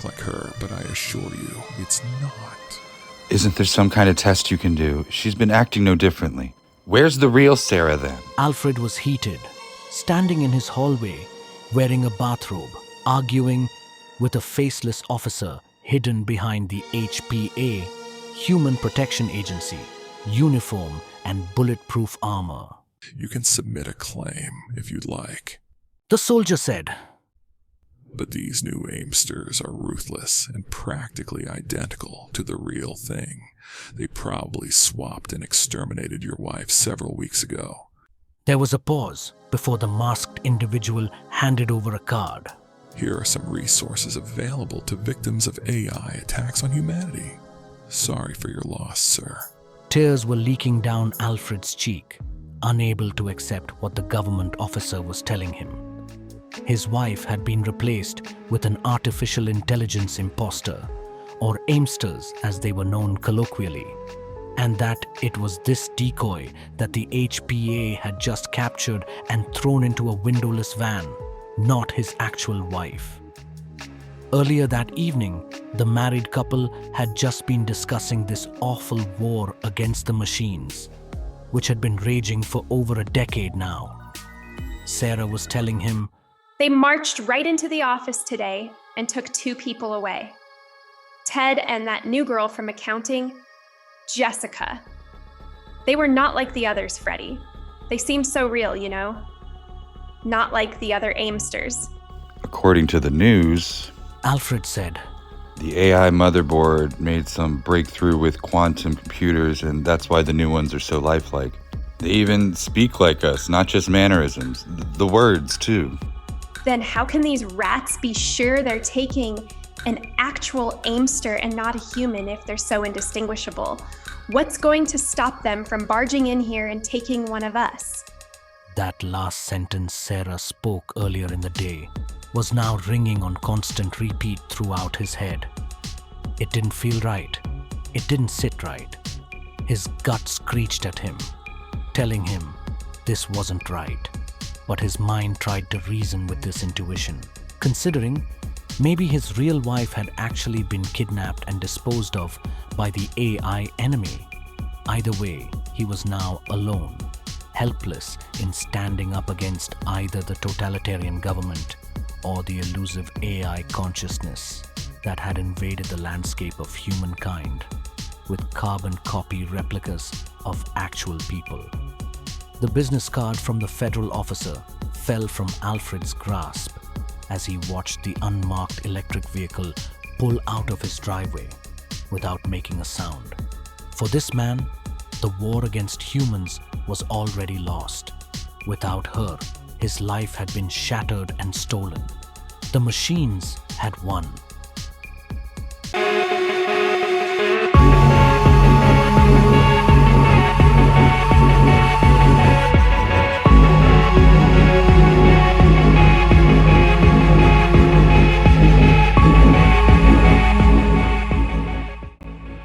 look like her, but I assure you, it's not. Isn't there some kind of test you can do? She's been acting no differently. Where's the real Sarah then? Alfred was heated, standing in his hallway, wearing a bathrobe, arguing with a faceless officer hidden behind the HPA, Human Protection Agency, uniform and bulletproof armor. You can submit a claim if you'd like. The soldier said, But these new aimsters are ruthless and practically identical to the real thing. They probably swapped and exterminated your wife several weeks ago. There was a pause before the masked individual handed over a card. Here are some resources available to victims of AI attacks on humanity. Sorry for your loss, sir. Tears were leaking down Alfred's cheek, unable to accept what the government officer was telling him. His wife had been replaced with an artificial intelligence imposter, or aimsters as they were known colloquially, and that it was this decoy that the HPA had just captured and thrown into a windowless van, not his actual wife. Earlier that evening, the married couple had just been discussing this awful war against the machines, which had been raging for over a decade now. Sarah was telling him, They marched right into the office today and took 2 people away. Ted and that new girl from accounting, Jessica. They were not like the others, Freddie. They seemed so real, you know? Not like the other aimsters. According to the news, Alfred said, the AI motherboard made some breakthrough with quantum computers, and that's why the new ones are so lifelike. They even speak like us, not just mannerisms. The words, too. Then how can these rats be sure they're taking an actual aimster and not a human if they're so indistinguishable? What's going to stop them from barging in here and taking one of us? That last sentence Sarah spoke earlier in the day was now ringing on constant repeat throughout his head. It didn't feel right. It didn't sit right. His gut screeched at him, telling him this wasn't right. But his mind tried to reason with this intuition, considering maybe his real wife had actually been kidnapped and disposed of by the AI enemy. Either way, he was now alone, helpless in standing up against either the totalitarian government or the elusive AI consciousness that had invaded the landscape of humankind with carbon copy replicas of actual people. The business card from the federal officer fell from Alfred's grasp as he watched the unmarked electric vehicle pull out of his driveway without making a sound. For this man, the war against humans was already lost. Without her, his life had been shattered and stolen. The machines had won.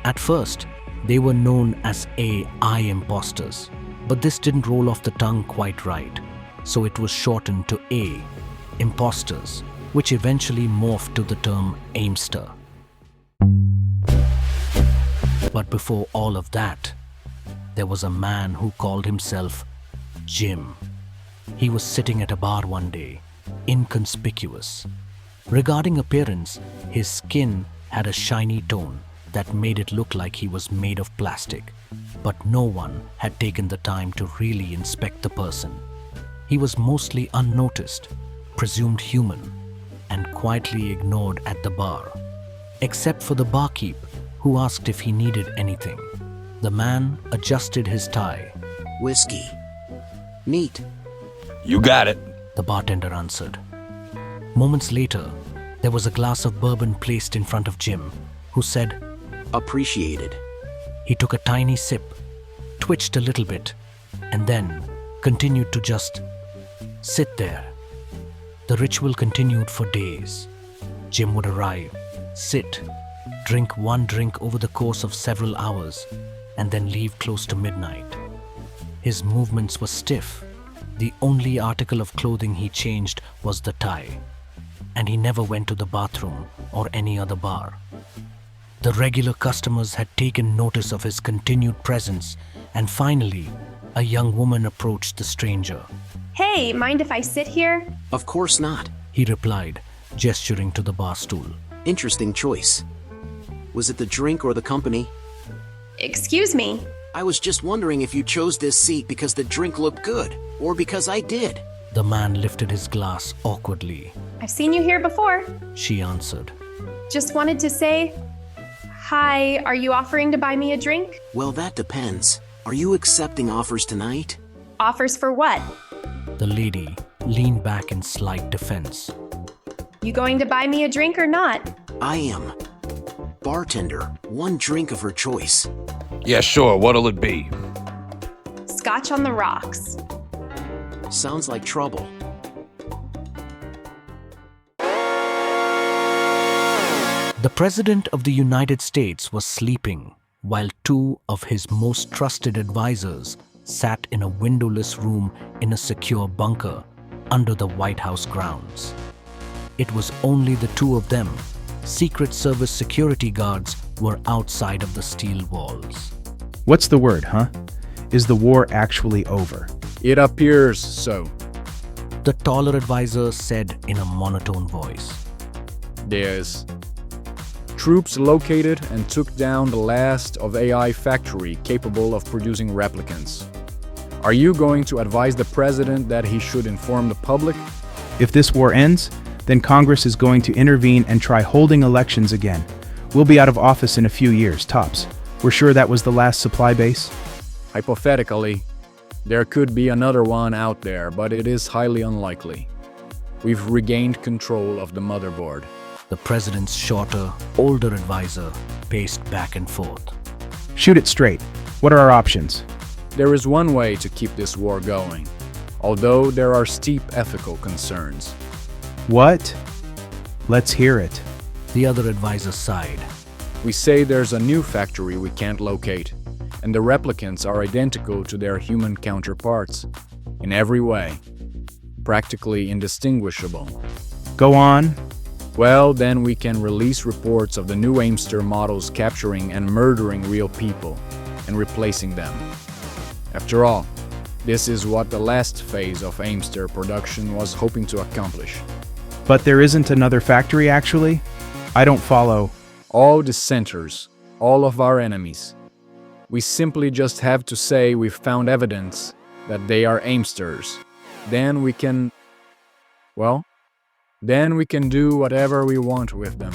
At first, they were known as AI imposters, but this didn't roll off the tongue quite right, so it was shortened to A, imposters, which eventually morphed to the term aimster. But before all of that, there was a man who called himself Jim. He was sitting at a bar one day, inconspicuous. Regarding appearance, his skin had a shiny tone that made it look like he was made of plastic, but no one had taken the time to really inspect the person. He was mostly unnoticed, presumed human, and quietly ignored at the bar, except for the barkeep, who asked if he needed anything. The man adjusted his tie. Whiskey. Neat. You got it. The bartender answered. Moments later, there was a glass of bourbon placed in front of Jim, who said, Appreciated. He took a tiny sip, twitched a little bit, and then continued to just sit there. The ritual continued for days. Jim would arrive, sit, drink one drink over the course of several hours, and then leave close to midnight. His movements were stiff. The only article of clothing he changed was the tie. and he never went to the bathroom or any other bar. The regular customers had taken notice of his continued presence, and finally, a young woman approached the stranger. Hey, mind if I sit here? Of course not. He replied, gesturing to the bar stool. Interesting choice. Was it the drink or the company? Excuse me. I was just wondering if you chose this seat because the drink looked good, or because I did. The man lifted his glass awkwardly. I've seen you here before. She answered. Just wanted to say, hi, are you offering to buy me a drink? Well, that depends. Are you accepting offers tonight? Offers for what? The lady leaned back in slight defense. You going to buy me a drink or not? I am. Bartender, one drink of her choice. Yeah, sure. What'll it be? Scotch on the rocks. Sounds like trouble. The President of the United States was sleeping while two of his most trusted advisors sat in a windowless room in a secure bunker under the White House grounds. It was only the two of them. Secret Service security guards were outside of the steel walls. What's the word, huh? Is the war actually over? It appears so. The taller advisor said in a monotone voice. There's troops located and took down the last of AI factory capable of producing replicants. Are you going to advise the president that he should inform the public? If this war ends, then Congress is going to intervene and try holding elections again. We'll be out of office in a few years, tops. We're sure that was the last supply base? Hypothetically, there could be another one out there, but it is highly unlikely. We've regained control of the motherboard. The president's shorter, older advisor paced back and forth. Shoot it straight. What are our options? There is one way to keep this war going, although there are steep ethical concerns. What? Let's hear it. The other advisor sighed. We say there's a new factory we can't locate, and the replicants are identical to their human counterparts. In every way. Practically indistinguishable. Go on. Well, then we can release reports of the new Aimster models capturing and murdering real people and replacing them. After all, this is what the last phase of Aimster production was hoping to accomplish. But there isn't another factory, actually? I don't follow. All dissenters, all of our enemies. We simply just have to say we've found evidence that they are Aimsters. Then we can... well, then we can do whatever we want with them.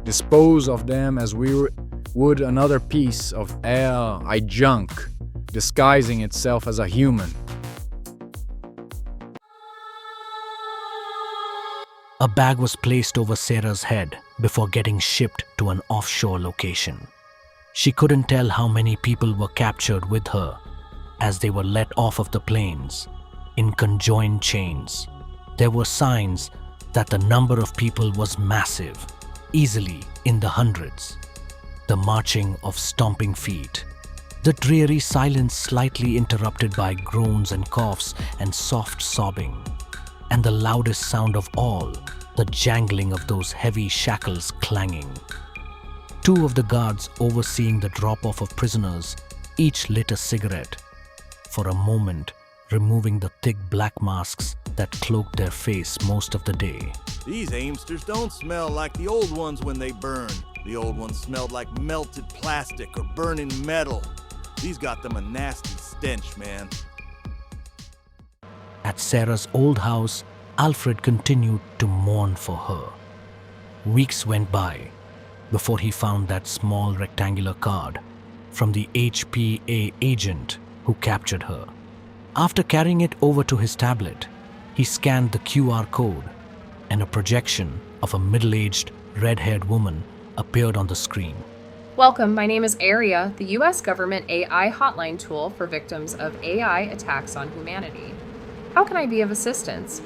Dispose of them as we would another piece of AI junk, disguising itself as a human. A bag was placed over Sarah's head before getting shipped to an offshore location. She couldn't tell how many people were captured with her as they were let off of the planes in conjoined chains. There were signs that the number of people was massive, easily in the hundreds. The marching of stomping feet. The dreary silence slightly interrupted by groans and coughs and soft sobbing. And the loudest sound of all, the jangling of those heavy shackles clanging. Two of the guards overseeing the drop-off of prisoners each lit a cigarette, for a moment removing the thick black masks that cloaked their face most of the day. These Aimsters don't smell like the old ones when they burn. The old ones smelled like melted plastic or burning metal. These got them a nasty stench, man. At Sarah's old house, Alfred continued to mourn for her. Weeks went by before he found that small rectangular card from the HPA agent who captured her. After carrying it over to his tablet, he scanned the QR code, and a projection of a middle-aged, red-haired woman appeared on the screen. Welcome, my name is Aria, the U.S. government AI hotline tool for victims of AI attacks on humanity. How can I be of assistance?